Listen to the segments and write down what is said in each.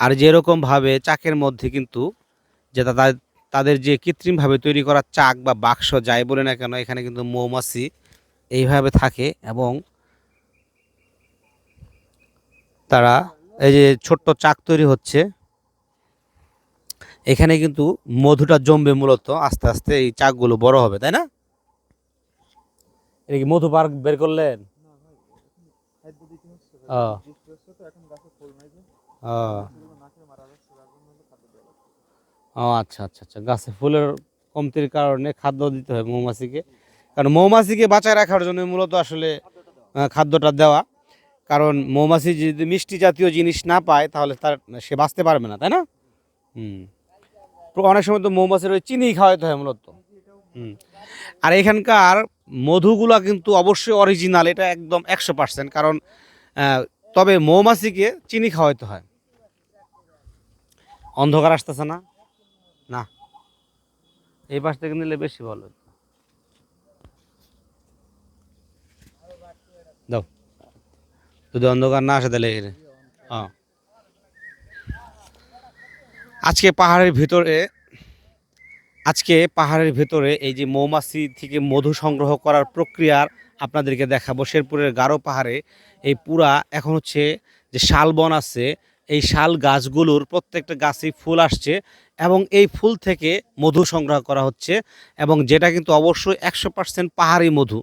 আর যেরকমভাবে চাকের মধ্যে কিন্তু যে তাদের যে কৃত্রিমভাবে তৈরি করা চাক বা বাক্স যাই বলে না কেন, এখানে কিন্তু মৌমাছি এইভাবে থাকে এবং তারা এই যে ছোট্ট চাক তৈরি হচ্ছে, এখানে কিন্তু মধুটা জমবে মূলত আস্তে আস্তে, এই চাকগুলো বড় হবে, তাই না? এটা কি মধু পার্ক বের করলেন? ও ও আচ্ছা আচ্ছা আচ্ছা, গাছে ফুলের কমতির কারণে খাদ্য দিতে হয় মৌমাছিকে, কারণ মৌমাছিকে বাঁচায় রাখার জন্য মূলত আসলে খাদ্যটা দেওয়া। কারণ মৌমাছি যদি মিষ্টি জাতীয় জিনিস না পায় তাহলে সে বাঁচতে পারবে না, তাই না? হুম। অনেক সময় তো মৌমাছির ওই চিনি খাওয়াইতে হয় মূলত। হুম। আর এখানকার মধুগুলা কিন্তু অবশ্যই অরিজিনাল, এটা একদম 100%। কারণ তবে মৌমাছিকে চিনি খাওয়াইতে হয়। অন্ধকার আসতেছে না? না, এই পাশ থেকে নিলে বেশি ভালো। দাও, যদি অন্ধকার না আসে তাহলে হ্যাঁ। আজকে পাহাড়ের ভিতরে আজকে পাহাড়ের ভেতরে এই যে মৌমাছি থেকে মধু সংগ্রহ করার প্রক্রিয়ার আপনাদেরকে দেখাবো। শেরপুরের গারো পাহাড়ে এই পুরা এখন হচ্ছে যে শালবন আছে, এই শাল গাছগুলোর প্রত্যেকটা গাছেই ফুল আসছে এবং এই ফুল থেকে মধু সংগ্রহ করা হচ্ছে, এবং যেটা কিন্তু অবশ্যই 100% পাহাড়ি মধু।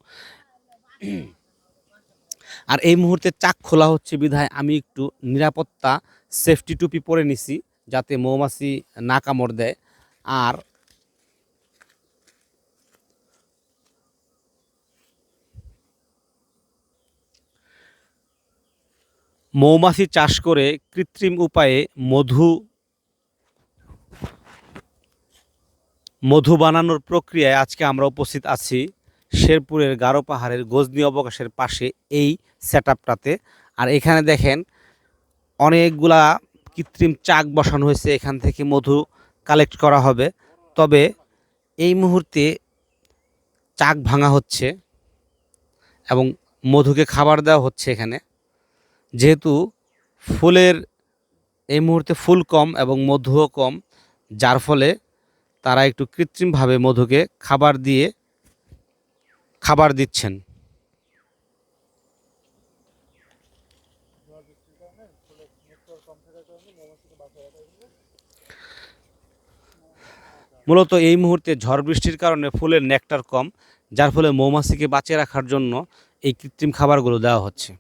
আর এই মুহূর্তে চাক খোলা হচ্ছে বিধায় আমি একটু নিরাপত্তা সেফটি টুপি পরে নিছি, যাতে মৌমাছি না কামড় দেয়। আর মৌমাছি চাষ করে কৃত্রিম উপায়ে মধু বানানোর প্রক্রিয়ায় আজকে আমরা উপস্থিত আছি শেরপুরের গারো পাহাড়ের গজনী অবকাশের পাশে এই সেটআপটাতে। আর এখানে দেখেন অনেকগুলা কৃত্রিম চাক বসানো হয়েছে, এখান থেকে মধু কালেক্ট করা হবে। তবে এই মুহূর্তে চাক ভাঙা হচ্ছে এবং মধুকে খাবার দেওয়া হচ্ছে এখানে। যেহেতু ফুলের এই মুহূর্তে ফুল কম এবং মধুও কম, যার ফলে তারা একটু কৃত্রিমভাবে মধুকে খাবার দিচ্ছেন। মূলত এই মুহূর্তে ঝড় বৃষ্টির কারণে ফুলের নেকটার কম, যার ফলে মৌমাছিকে বাঁচিয়ে রাখার জন্য এই কৃত্রিম খাবারগুলো দেওয়া হচ্ছে।